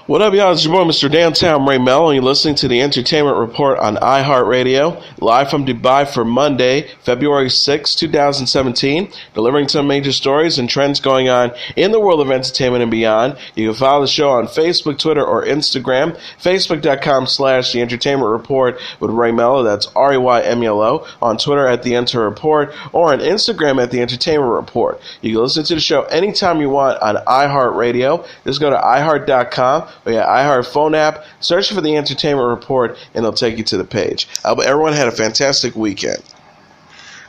What up, y'all? It's your boy, Mr. Downtown Ray Melo, and you're listening to the Entertainment Report on iHeartRadio, live from Dubai for Monday, February 6, 2017, delivering some major stories and trends going on in the world of entertainment and beyond. You can follow the show on Facebook, Twitter, or Instagram, facebook.com/The Entertainment Report with Ray Melo, that's RAYMELO, on Twitter at The Enter Report, or on Instagram at The Entertainment Report. You can listen to the show anytime you want on iHeartRadio. Just go to iHeart.com. We got iHeart phone app, search for the Entertainment Report, and it'll take you to the page. I hope everyone had a fantastic weekend.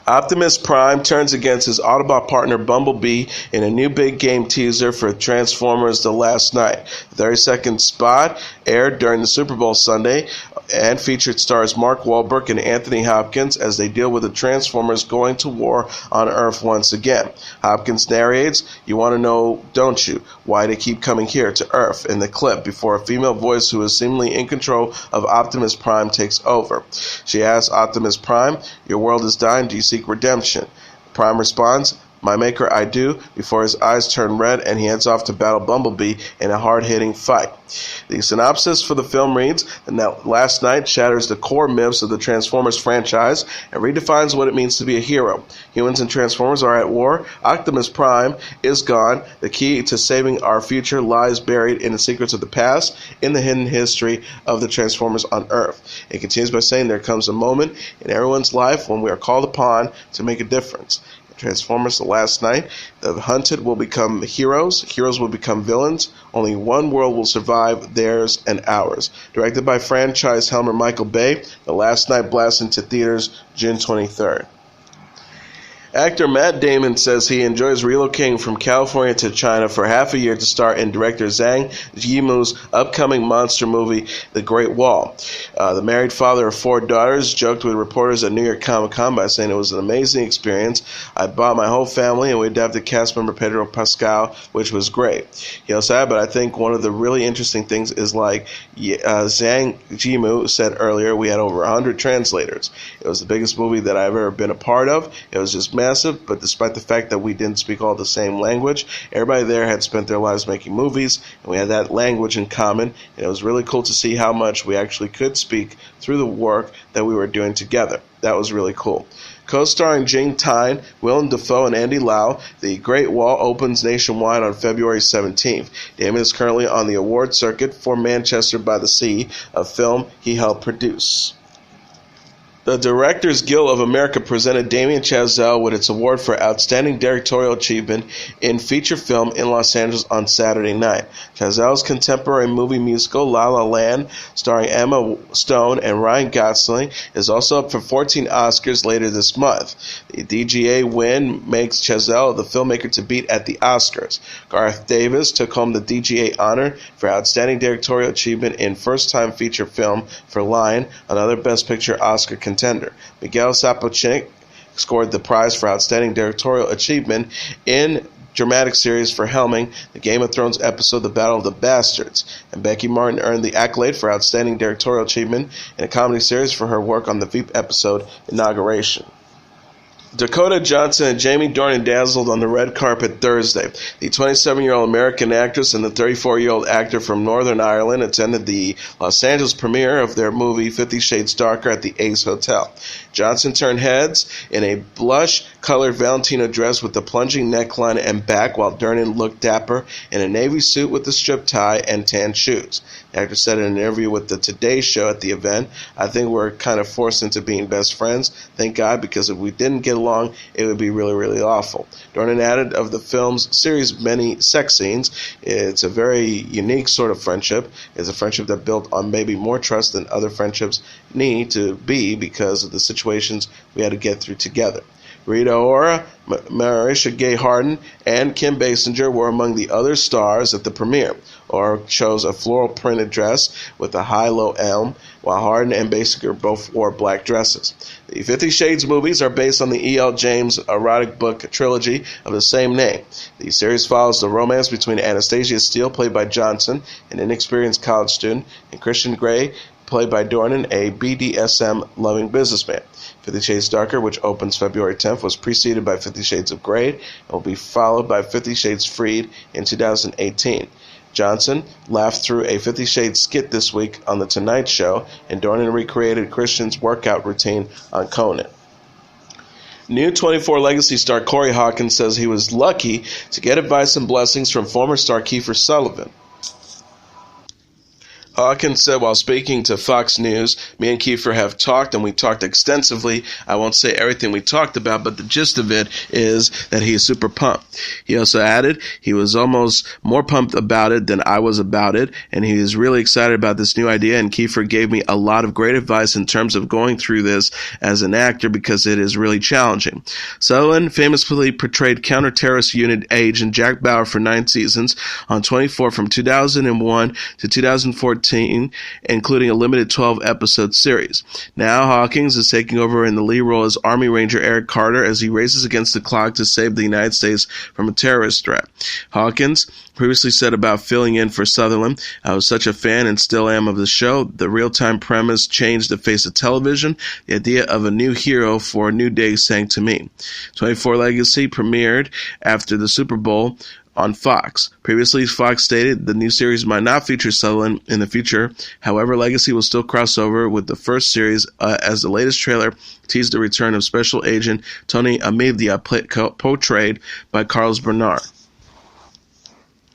Optimus Prime turns against his Autobot partner Bumblebee in a new big game teaser for Transformers The Last Night. The 30-second spot aired during the Super Bowl Sunday and featured stars Mark Wahlberg and Anthony Hopkins as they deal with the Transformers going to war on Earth once again. Hopkins narrates, "You want to know, don't you, why they keep coming here to Earth," in the clip before a female voice who is seemingly in control of Optimus Prime takes over. She asks Optimus Prime, "Your world is dying, do you seek redemption?" Prime responds, "My maker, I do," before his eyes turn red and he heads off to battle Bumblebee in a hard-hitting fight. The synopsis for the film reads, "The Last Night shatters the core myths of the Transformers franchise and redefines what it means to be a hero. Humans and Transformers are at war. Optimus Prime is gone. The key to saving our future lies buried in the secrets of the past, in the hidden history of the Transformers on Earth." It continues by saying, "There comes a moment in everyone's life when we are called upon to make a difference. Transformers The Last Night, the hunted will become heroes, heroes will become villains, only one world will survive, theirs and ours." Directed by franchise helmer Michael Bay, The Last Night blasts into theaters June 23rd. Actor Matt Damon says he enjoys relocating from California to China for half a year to star in director Zhang Yimou's upcoming monster movie, The Great Wall. The married father of 4 daughters joked with reporters at New York Comic Con by saying, "It was an amazing experience. I brought my whole family and we adapted cast member Pedro Pascal, which was great." He also said, "But I think one of the really interesting things is like Zhang Yimou said earlier, we had over 100 translators. It was the biggest movie that I've ever been a part of. It was just massive, but despite the fact that we didn't speak all the same language, everybody there had spent their lives making movies, and we had that language in common, and it was really cool to see how much we actually could speak through the work that we were doing together. That was really cool." Co-starring Jing Tyne, Willem Dafoe, and Andy Lau, The Great Wall opens nationwide on February 17th. Damon is currently on the award circuit for Manchester by the Sea, a film he helped produce. The Directors Guild of America presented Damien Chazelle with its award for Outstanding Directorial Achievement in Feature Film in Los Angeles on Saturday night. Chazelle's contemporary movie musical La La Land, starring Emma Stone and Ryan Gosling, is also up for 14 Oscars later this month. The DGA win makes Chazelle the filmmaker to beat at the Oscars. Gareth Davis took home the DGA honor for Outstanding Directorial Achievement in First-Time Feature Film for Lion, another Best Picture Oscar contender. Miguel Sapochnik scored the prize for Outstanding Directorial Achievement in dramatic series for helming the Game of Thrones episode The Battle of the Bastards, and Becky Martin earned the accolade for Outstanding Directorial Achievement in a comedy series for her work on the Veep episode Inauguration. Dakota Johnson and Jamie Dornan dazzled on the red carpet Thursday. The 27-year-old American actress and the 34-year-old actor from Northern Ireland attended the Los Angeles premiere of their movie 50 Shades Darker at the Ace Hotel. Johnson turned heads in a blush-colored Valentino dress with a plunging neckline and back, while Dornan looked dapper in a navy suit with a strip tie and tan shoes. The actor said in an interview with the Today Show at the event, "I think we're kind of forced into being best friends. Thank God, because if we didn't get along, it would be really, really awful." Dornan added of the film's series' many sex scenes, "It's a very unique sort of friendship. It's a friendship that built on maybe more trust than other friendships need to be because of the situations we had to get through together." Rita Ora, Marisha Gay Harden, and Kim Basinger were among the other stars at the premiere. Ora chose a floral printed dress with a high-low elm, while Harden and Basinger both wore black dresses. The 50 Shades movies are based on the E.L. James erotic book trilogy of the same name. The series follows the romance between Anastasia Steele, played by Johnson, an inexperienced college student, and Christian Grey, played by Dornan, a BDSM-loving businessman. 50 Shades Darker, which opens February 10th, was preceded by 50 Shades of Grey and will be followed by 50 Shades Freed in 2018. Johnson laughed through a 50 Shades skit this week on The Tonight Show, and Dornan recreated Christian's workout routine on Conan. New 24 Legacy star Corey Hawkins says he was lucky to get advice and blessings from former star Kiefer Sutherland. Hawkins said while speaking to Fox News, "Me and Kiefer have talked, and we talked extensively. I won't say everything we talked about, but the gist of it is that he is super pumped." He also added he was almost more pumped about it than I was about it, and he is really excited about this new idea, and Kiefer gave me a lot of great advice in terms of going through this as an actor because it is really challenging. Sutherland famously portrayed counter-terrorist unit agent Jack Bauer for 9 seasons on 24 from 2001 to 2014, including a limited 12-episode series. Now Hawkins is taking over in the lead role as Army Ranger Eric Carter as he races against the clock to save the United States from a terrorist threat. Hawkins previously said about filling in for Sutherland, "I was such a fan and still am of the show. The real-time premise changed the face of television. The idea of a new hero for a new day sang to me." 24 Legacy premiered after the Super Bowl on Fox. Previously, Fox stated the new series might not feature Sutherland in the future. However, Legacy will still cross over with the first series as the latest trailer teased the return of Special Agent Tony Amedia, portrayed by Carlos Bernard.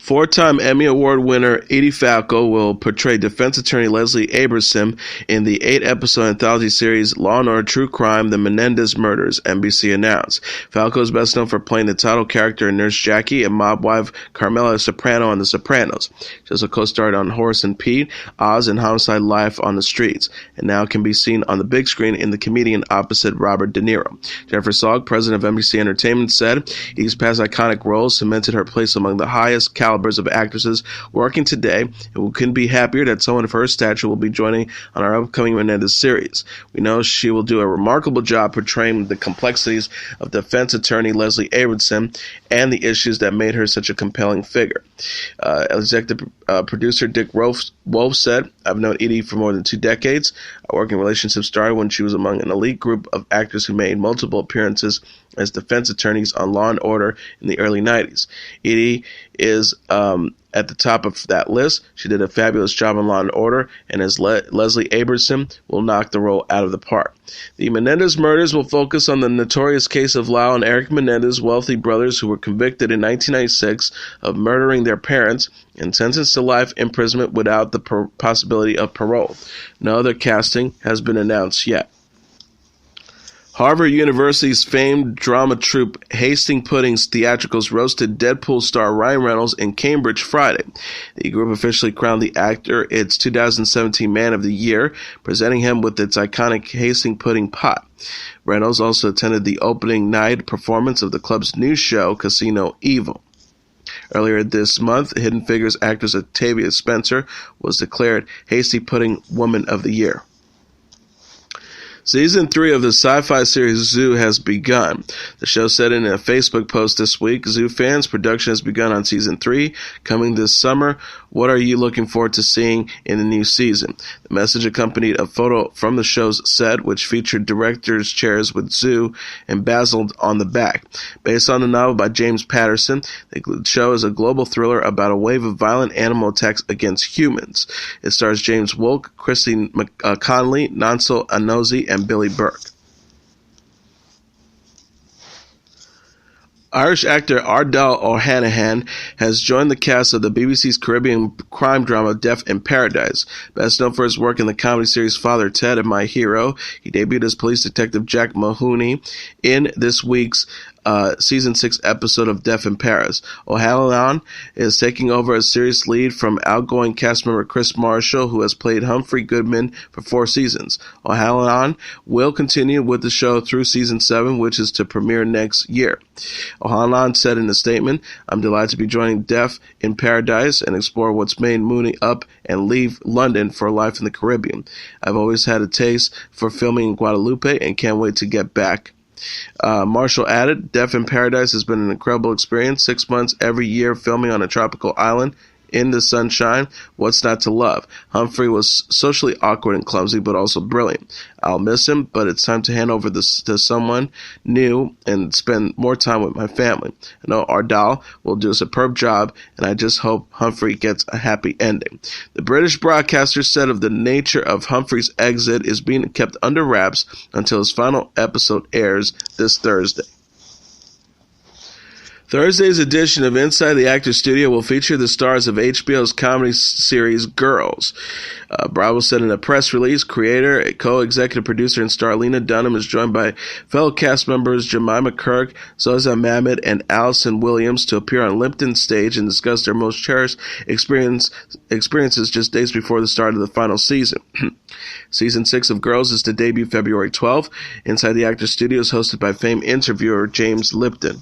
4-time Emmy Award winner Edie Falco will portray defense attorney Leslie Abramson in the 8-episode anthology series Law & Order True Crime, The Menendez Murders, NBC announced. Falco is best known for playing the title character in Nurse Jackie and mob wife Carmela Soprano on The Sopranos. She also co-starred on Horace and Pete, Oz, and Homicide: Life on the Streets, and now can be seen on the big screen in The Comedian opposite Robert De Niro. Jennifer Salk, president of NBC Entertainment, said Edie's past iconic roles cemented her place among the highest calibers of actresses working today, and we couldn't be happier that someone of her stature will be joining on our upcoming Menendez series. We know she will do a remarkable job portraying the complexities of defense attorney Leslie Abramson and the issues that made her such a compelling figure. Executive producer Dick Wolf said, "I've known Edie for more than 2 decades. Our working relationship started when she was among an elite group of actors who made multiple appearances as defense attorneys on Law & Order in the early 90s. Edie is at the top of that list. She did a fabulous job on Law & Order, and as Leslie Abramson will knock the role out of the park." The Menendez murders will focus on the notorious case of Lau and Eric Menendez, wealthy brothers who were convicted in 1996 of murdering their parents and sentenced to life imprisonment without the possibility of parole. No other casting has been announced yet. Harvard University's famed drama troupe Hasting Pudding's theatricals roasted Deadpool star Ryan Reynolds in Cambridge Friday. The group officially crowned the actor its 2017 Man of the Year, presenting him with its iconic Hasting Pudding pot. Reynolds also attended the opening night performance of the club's new show, Casino Evil. Earlier this month, Hidden Figures actress Octavia Spencer was declared Hasting Pudding Woman of the Year. Season 3 of the sci-fi series Zoo has begun. The show said in a Facebook post this week, "Zoo fans, production has begun on Season 3, coming this summer. What are you looking forward to seeing in the new season?" The message accompanied a photo from the show's set, which featured director's chairs with Zoo embezzled on the back. Based on the novel by James Patterson, the show is a global thriller about a wave of violent animal attacks against humans. It stars James Wolk, Christine Connolly, Nansel Anozi, and Billy Burke. Irish actor Ardal O'Hanrahan has joined the cast of the BBC's Caribbean crime drama Death in Paradise. Best known for his work in the comedy series Father Ted and My Hero, he debuted as police detective Jack Mahoney in this week's Season 6 episode of Death in Paris. O'Hanrahan is taking over as series lead from outgoing cast member Chris Marshall, who has played Humphrey Goodman for 4 seasons. O'Hanrahan will continue with the show through Season 7, which is to premiere next year. O'Hanrahan said in a statement, "I'm delighted to be joining Death in Paradise and explore what's made Mooney up and leave London for a life in the Caribbean. I've always had a taste for filming in Guadeloupe and can't wait to get back." Marshall added, "Death in Paradise has been an incredible experience. 6 months every year filming on a tropical island In the Sunshine, What's Not to Love. Humphrey was socially awkward and clumsy, but also brilliant. I'll miss him, but it's time to hand over this to someone new and spend more time with my family. I know Ardal will do a superb job, and I just hope Humphrey gets a happy ending. The British broadcaster said of the nature of Humphrey's exit is being kept under wraps until his final episode airs this Thursday. Thursday's edition of Inside the Actors Studio will feature the stars of HBO's comedy series Girls. Bravo said in a press release, creator, co-executive producer, and star Lena Dunham is joined by fellow cast members Jemima Kirk, Zoza Mamet, and Allison Williams to appear on Lipton's stage and discuss their most cherished experiences just days before the start of the final season. Season 6 of Girls is to debut February 12th. Inside the Actors Studio is hosted by famed interviewer James Lipton.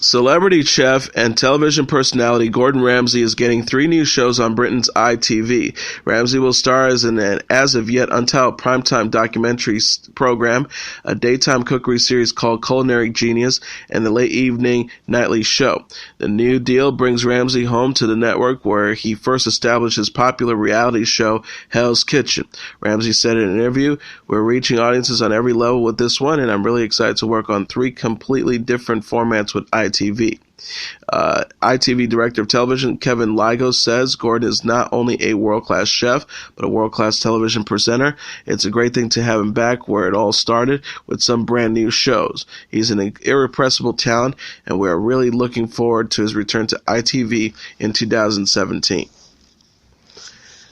Celebrity chef and television personality Gordon Ramsay is getting 3 new shows on Britain's ITV. Ramsay will star as an as-of-yet untitled primetime documentary program, a daytime cookery series called Culinary Genius, and the late-evening nightly show. The new deal brings Ramsay home to the network where he first established his popular reality show, Hell's Kitchen. Ramsay said in an interview, "We're reaching audiences on every level with this one, and I'm really excited to work on 3 completely different formats with ITV. ITV Director of Television Kevin Ligo says Gordon is not only a world-class chef, but a world-class television presenter. It's a great thing to have him back where it all started with some brand new shows. He's an irrepressible talent, and we're really looking forward to his return to ITV in 2017.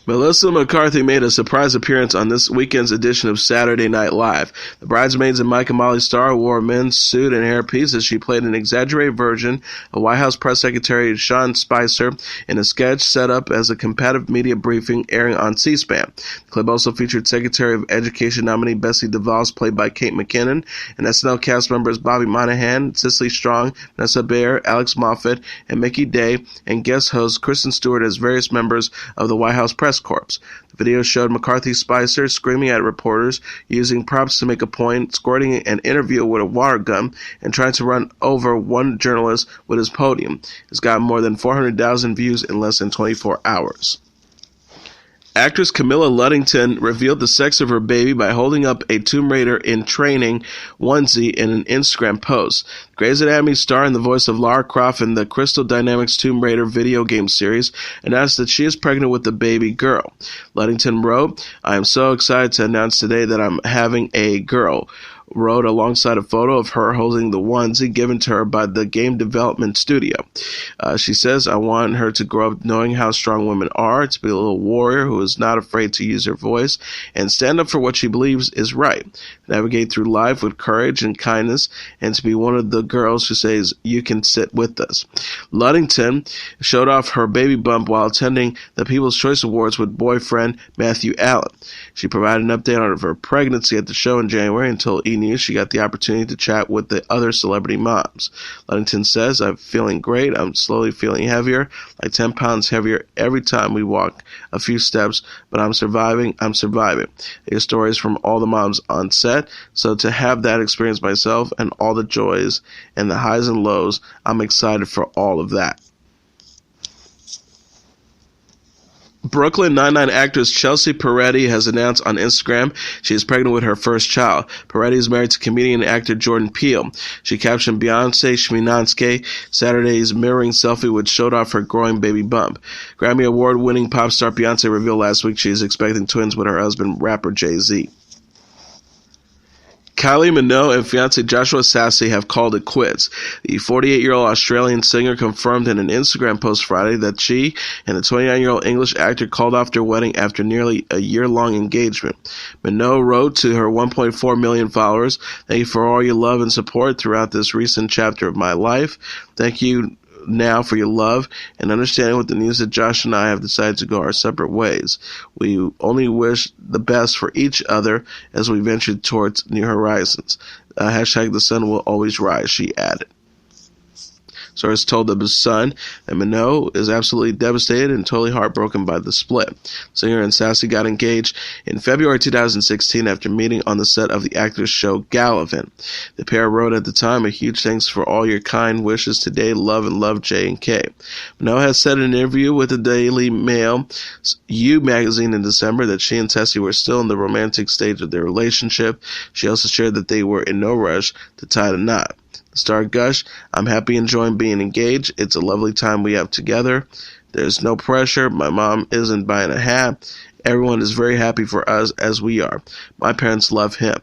Melissa McCarthy made a surprise appearance on this weekend's edition of Saturday Night Live. The Bridesmaids and Mike and Molly star wore a men's suit and hairpiece as she played an exaggerated version of White House Press Secretary Sean Spicer in a sketch set up as a competitive media briefing airing on C-SPAN. The clip also featured Secretary of Education nominee Betsy DeVos, played by Kate McKinnon, and SNL cast members Bobby Moynihan, Cicely Strong, Vanessa Bayer, Alex Moffat, and Mickey Day, and guest host Kristen Stewart as various members of the White House Press Corps. The video showed McCarthy Spicer screaming at reporters, using props to make a point, squirting an interview with a water gun, and trying to run over one journalist with his podium. It's gotten more than 400,000 views in less than 24 hours. Actress Camilla Luddington revealed the sex of her baby by holding up a Tomb Raider in training onesie in an Instagram post. Grey's Anatomy star and the voice of Lara Croft in the Crystal Dynamics Tomb Raider video game series announced that she is pregnant with a baby girl. Luddington wrote, "I am so excited to announce today that I'm having a girl," wrote alongside a photo of her holding the onesie given to her by the game development studio. She says, "I want her to grow up knowing how strong women are, to be a little warrior who is not afraid to use her voice and stand up for what she believes is right, navigate through life with courage and kindness, and to be one of the girls who says, 'You can sit with us.'" Luddington showed off her baby bump while attending the People's Choice Awards with boyfriend Matthew Allen. She provided an update on her pregnancy at the show in January and told E! News she got the opportunity to chat with the other celebrity moms. Luddington says, "I'm feeling great. I'm slowly feeling heavier, like 10 pounds heavier every time we walk a few steps, but I'm surviving. I hear stories from all the moms on set, so to have that experience myself and all the joys and the highs and lows, I'm excited for all of that." Brooklyn Nine-Nine actress Chelsea Peretti has announced on Instagram she is pregnant with her first child. Peretti is married to comedian and actor Jordan Peele. She captioned Beyonce Schminanske Saturday's mirroring selfie, which showed off her growing baby bump. Grammy Award-winning pop star Beyonce revealed last week she is expecting twins with her husband, rapper Jay-Z. Kylie Minogue and fiancé Joshua Sassy have called it quits. The 48-year-old Australian singer confirmed in an Instagram post Friday that she and the 29-year-old English actor called off their wedding after nearly a year-long engagement. Minogue wrote to her 1.4 million followers, "Thank you for all your love and support throughout this recent chapter of my life. Thank you now for your love and understanding with the news that Josh and I have decided to go our separate ways. We only wish the best for each other as we venture towards new horizons. Hashtag the sun will always rise," she added. Sources told The Sun that Melo is absolutely devastated and totally heartbroken by the split. Singer and Sassy got engaged in February 2016 after meeting on the set of the actor's show Gallivant. The pair wrote at the time, "A huge thanks for all your kind wishes today. Love and love, J and K." Melo has said in an interview with the Daily Mail You magazine in December that she and Tessie were still in the romantic stage of their relationship. She also shared that they were in no rush to tie the knot. The star gushed, "I'm happy enjoying being engaged. It's a lovely time we have together. There's no pressure. My mom isn't buying a hat. Everyone is very happy for us as we are. My parents love him."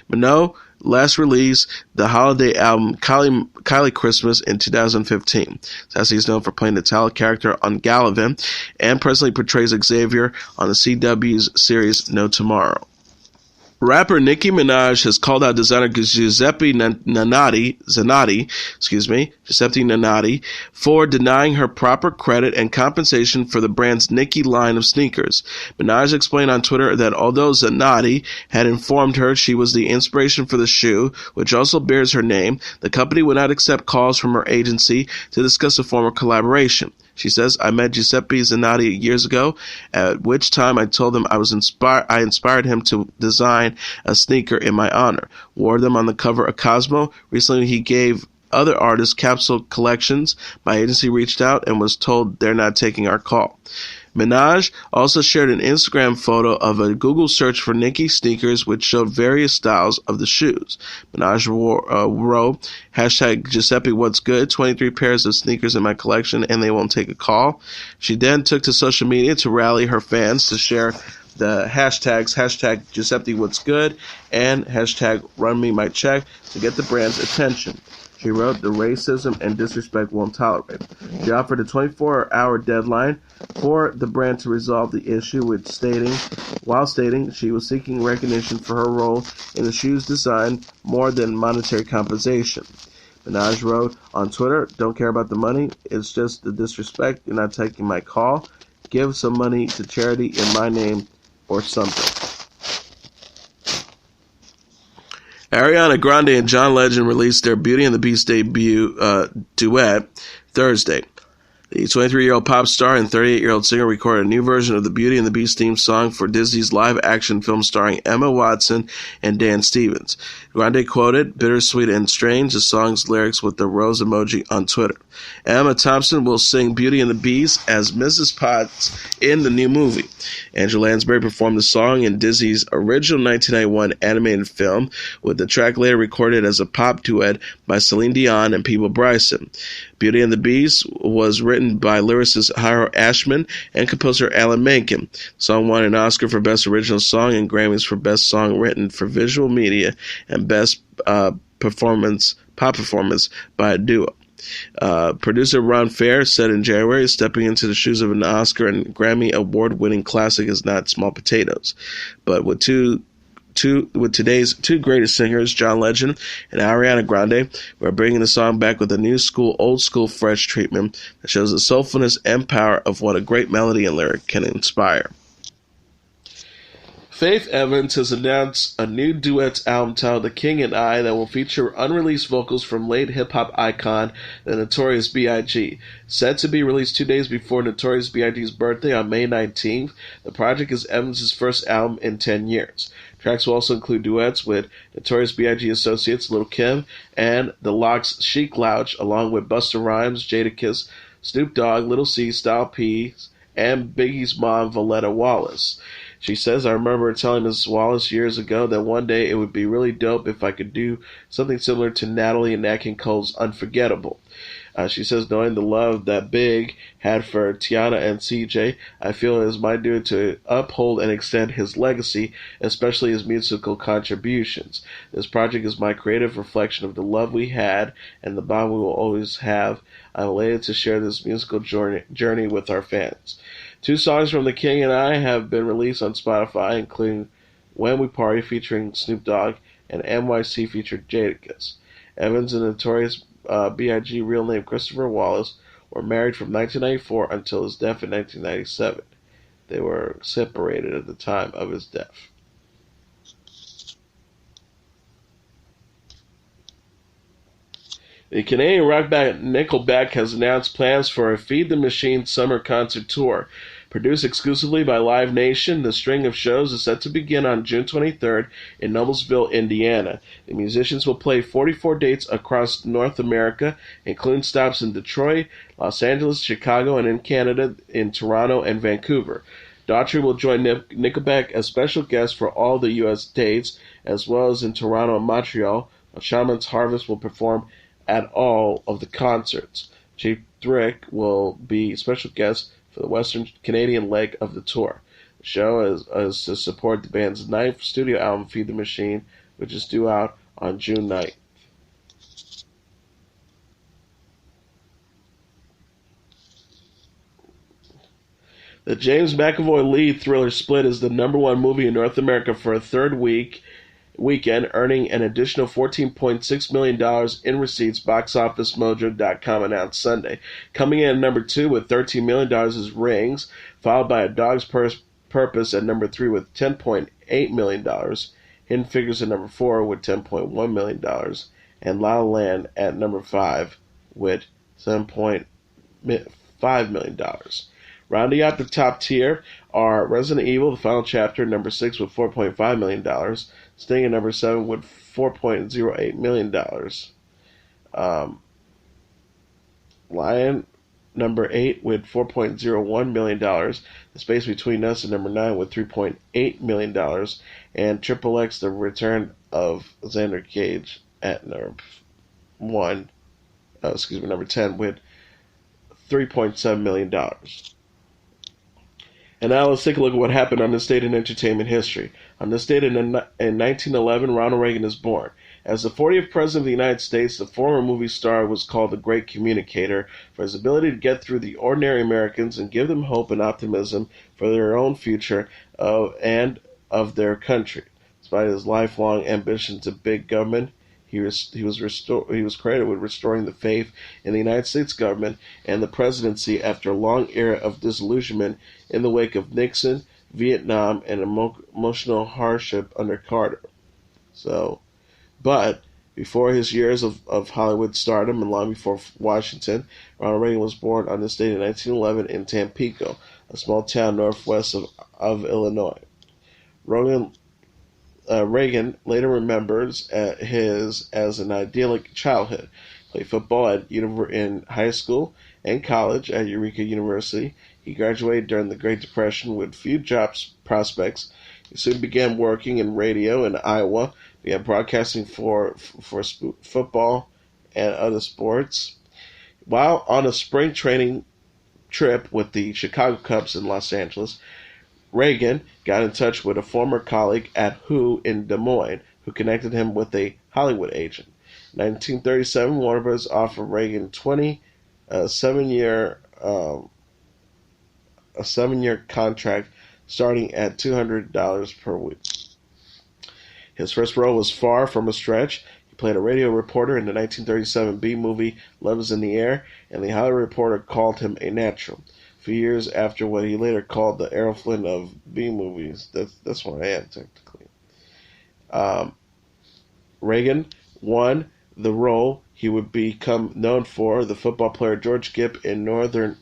Melo last released the holiday album Kylie Christmas in 2015. Sassy is known for playing the Tala character on Gallivant and presently portrays Xavier on the CW's series No Tomorrow. Rapper Nicki Minaj has called out designer Giuseppe Nannati, for denying her proper credit and compensation for the brand's Nicki line of sneakers. Minaj explained on Twitter that although Zanotti had informed her she was the inspiration for the shoe, which also bears her name, the company would not accept calls from her agency to discuss a former collaboration. She says, "I met Giuseppe Zanotti years ago, at which time I told him I inspired him to design a sneaker in my honor. Wore them on the cover of Cosmo. Recently he gave other artists capsule collections. My agency reached out and was told they're not taking our call." Minaj also shared an Instagram photo of a Google search for Nicki sneakers which showed various styles of the shoes. Minaj wrote, hashtag Giuseppe What's Good, 23 pairs of sneakers in my collection and they won't take a call. She then took to social media to rally her fans to share the hashtags, hashtag Giuseppe What's Good and hashtag Run Me My Check to get the brand's attention. She wrote, "The racism and disrespect won't tolerate." She offered a 24-hour deadline for the brand to resolve the issue, while stating she was seeking recognition for her role in the shoe's design more than monetary compensation. Minaj wrote on Twitter, "Don't care about the money. It's just the disrespect. You're not taking my call. Give some money to charity in my name or something." Ariana Grande and John Legend released their Beauty and the Beast debut duet Thursday. The 23-year-old pop star and 38-year-old singer recorded a new version of the Beauty and the Beast theme song for Disney's live-action film starring Emma Watson and Dan Stevens. Grande quoted, "Bittersweet and strange," the song's lyrics with the rose emoji on Twitter. Emma Thompson will sing Beauty and the Beast as Mrs. Potts in the new movie. Angela Lansbury performed the song in Disney's original 1991 animated film, with the track later recorded as a pop duet by Celine Dion and Peebo Bryson. Beauty and the Beast was written by lyricist Hiro Ashman and composer Alan Menken. The song won an Oscar for Best Original Song and Grammys for Best Song Written for Visual Media and Best pop performance by a duo. Producer Ron Fair said in January, "Stepping into the shoes of an Oscar and Grammy award-winning classic is not small potatoes." But with today's two greatest singers, John Legend and Ariana Grande, we're bringing the song back with a new school, old school, fresh treatment that shows the soulfulness and power of what a great melody and lyric can inspire. Faith Evans has announced a new duets album titled The King and I that will feature unreleased vocals from late hip-hop icon, the Notorious B.I.G. Set to be released 2 days before Notorious B.I.G.'s birthday on May 19th, the project is Evans' first album in 10 years. Tracks will also include duets with Notorious B.I.G. associates Lil' Kim and The Lox' Chic Louch, along with Busta Rhymes, Jadakiss, Snoop Dogg, Lil' C, Style P, and Biggie's mom, Valletta Wallace. She says, "I remember telling Mrs. Wallace years ago that one day it would be really dope if I could do something similar to Natalie and Nat King Cole's Unforgettable." She says, "Knowing the love that Big had for Tiana and CJ, I feel it is my duty to uphold and extend his legacy, especially his musical contributions. This project is my creative reflection of the love we had and the bond we will always have. I'm elated to share this musical journey with our fans." 2 songs from The King and I have been released on Spotify, including When We Party featuring Snoop Dogg and NYC featured Jadakiss. Evans and Notorious B.I.G. real name Christopher Wallace were married from 1994 until his death in 1997. They were separated at the time of his death. The Canadian rock band Nickelback has announced plans for a Feed the Machine summer concert tour. Produced exclusively by Live Nation, the string of shows is set to begin on June 23rd in Noblesville, Indiana. The musicians will play 44 dates across North America, including stops in Detroit, Los Angeles, Chicago, and in Canada, in Toronto and Vancouver. Daughtry will join Nickelback as special guest for all the U.S. dates, as well as in Toronto and Montreal. Shaman's Harvest will perform at all of the concerts. Chief Thrick will be special guest for the Western Canadian leg of the tour. The show is to support the band's 9th studio album, Feed the Machine, which is due out on June 9th. The James McAvoy lead thriller Split is the #1 movie in North America for a third weekend, earning an additional $14.6 million in receipts, BoxOfficeMojo.com announced Sunday. Coming in at number 2 with $13 million is Rings, followed by A Dog's Purpose at number 3 with $10.8 million, Hidden Figures at number 4 with $10.1 million, and La La Land at number 5 with $7.5 million. Rounding out the top tier are Resident Evil, the final chapter, number 6 with $4.5 million, Sting at number 7 with $4.08 million, Lion, number 8 with $4.01 million, The Space Between Us at number 9 with $3.8 million, and Triple X, The Return of Xander Cage at number 10 with $3.7 million. And now let's take a look at what happened on this date in entertainment history. On this date in 1911, Ronald Reagan is born. As the 40th President of the United States, the former movie star was called the Great Communicator for his ability to get through the ordinary Americans and give them hope and optimism for their own future and of their country. Despite his lifelong ambition to big government, he was credited with restoring the faith in the United States government and the presidency after a long era of disillusionment in the wake of Nixon, Vietnam, and emotional hardship under Carter. But before his years of Hollywood stardom and long before Washington, Ronald Reagan was born on this date in 1911 in Tampico, a small town northwest of Illinois. Reagan later remembers his as an idyllic childhood. Played football in high school and college at Eureka University. He graduated during the Great Depression with few job prospects. He soon began working in radio in Iowa, began broadcasting for football and other sports. While on a spring training trip with the Chicago Cubs in Los Angeles, Reagan got in touch with a former colleague at Who in Des Moines, who connected him with a Hollywood agent. In 1937, Warner Bros. Offered Reagan a seven-year contract starting at $200 per week. His first role was far from a stretch. He played a radio reporter in the 1937 B-movie Love is in the Air, and the Hollywood Reporter called him a natural. A few years after what he later called the Errol Flynn of B-movies. That's what I am, technically. Reagan won the role he would become known for, the football player George Gipp in Notre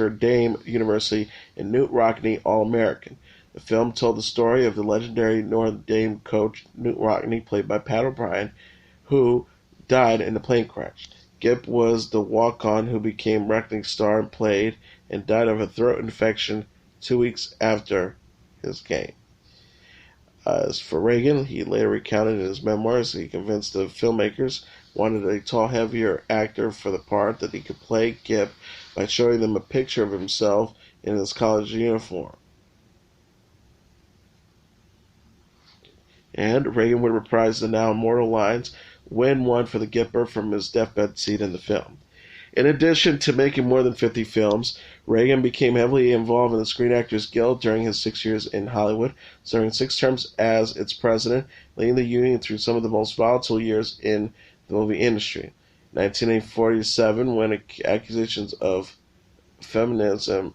Dame University and Knute Rockne All-American. The film told the story of the legendary Notre Dame coach Knute Rockne, played by Pat O'Brien, who died in a plane crash. Gipp was the walk-on who became Rockne's star and played and died of a throat infection 2 weeks after his game. As for Reagan, he later recounted in his memoirs that he convinced the filmmakers wanted a tall, heavier actor for the part, that he could play Gipp by showing them a picture of himself in his college uniform. And Reagan would reprise the now immortal lines, "Win one for the Gipper," from his deathbed seat in the film. In addition to making more than 50 films, Reagan became heavily involved in the Screen Actors Guild during his 6 years in Hollywood, serving 6 terms as its president, leading the union through some of the most volatile years in the movie industry. In 1947, when accusations of feminism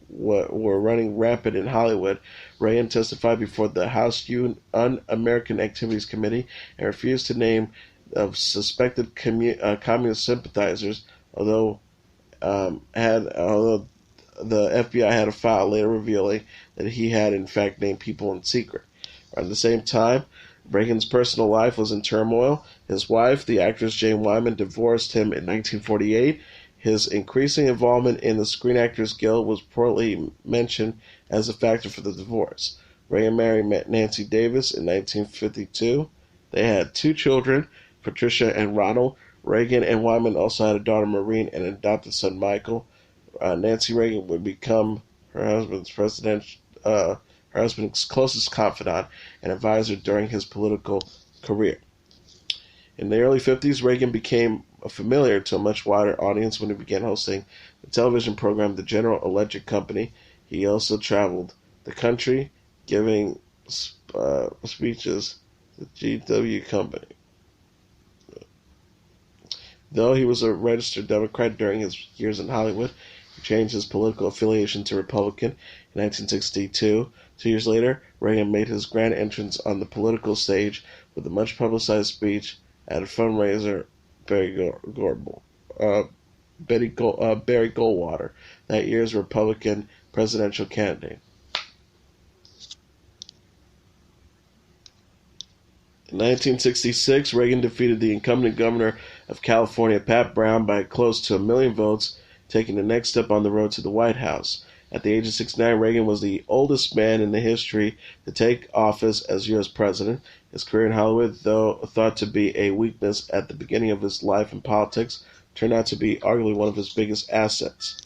were running rampant in Hollywood, Reagan testified before the House Un-American Activities Committee and refused to name of suspected communist sympathizers, although the FBI had a file later revealing that he had in fact named people in secret. Around the same time, Reagan's personal life was in turmoil. His wife, the actress Jane Wyman, divorced him in 1948. His increasing involvement in the Screen Actors Guild was reportedly mentioned as a factor for the divorce. Reagan married Nancy Davis in 1952. They had 2 children, Patricia and Ronald. Reagan and Wyman also had a daughter, Maureen, and an adopted son, Michael. Nancy Reagan would become her husband's closest confidant and advisor during his political career. In the early 50s, Reagan became familiar to a much wider audience when he began hosting the television program The General Electric Company. He also traveled the country giving speeches to the GW Company. Though he was a registered Democrat during his years in Hollywood, he changed his political affiliation to Republican in 1962. 2 years later, Reagan made his grand entrance on the political stage with a much-publicized speech at a fundraiser, Barry Goldwater, that year's Republican presidential candidate. In 1966, Reagan defeated the incumbent governor of California, Pat Brown, by close to 1 million votes, taking the next step on the road to the White House. At the age of 69, Reagan was the oldest man in the history to take office as U.S. president. His career in Hollywood, though thought to be a weakness at the beginning of his life in politics, turned out to be arguably one of his biggest assets.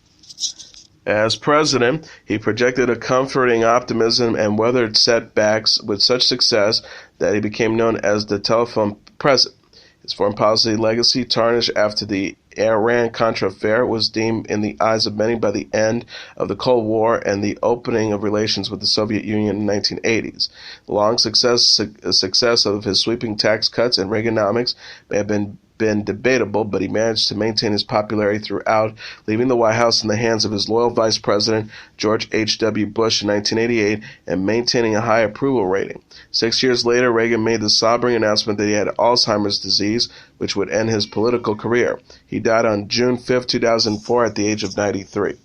As president, he projected a comforting optimism and weathered setbacks with such success that he became known as the telephone president. His foreign policy legacy, tarnished after the Iran-Contra affair, was deemed in the eyes of many by the end of the Cold War and the opening of relations with the Soviet Union in the 1980s. The long success of his sweeping tax cuts and Reaganomics may have been debatable, but he managed to maintain his popularity throughout, leaving the White House in the hands of his loyal Vice President George H.W. Bush in 1988 and maintaining a high approval rating. 6 years later, Reagan made the sobering announcement that he had Alzheimer's disease, which would end his political career. He died on June 5, 2004 at the age of 93.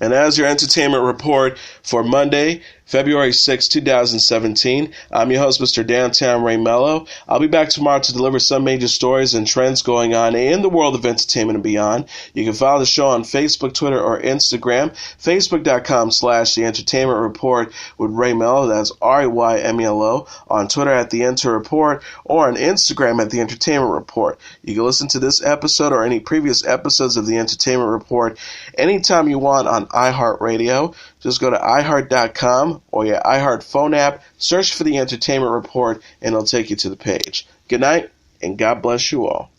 And as your entertainment report for Monday, February 6, 2017, I'm your host, Mr. Downtown Ray Melo. I'll be back tomorrow to deliver some major stories and trends going on in the world of entertainment and beyond. You can follow the show on Facebook, Twitter, or Instagram. Facebook.com/The Entertainment Report with Ray Melo. That's RAYMELO. On Twitter at The Enter Report, or on Instagram at The Entertainment Report. You can listen to this episode or any previous episodes of The Entertainment Report anytime you want on iHeartRadio. Just go to iHeart.com or your iHeart phone app, search for The Entertainment Report, and it'll take you to the page. Good night, and God bless you all.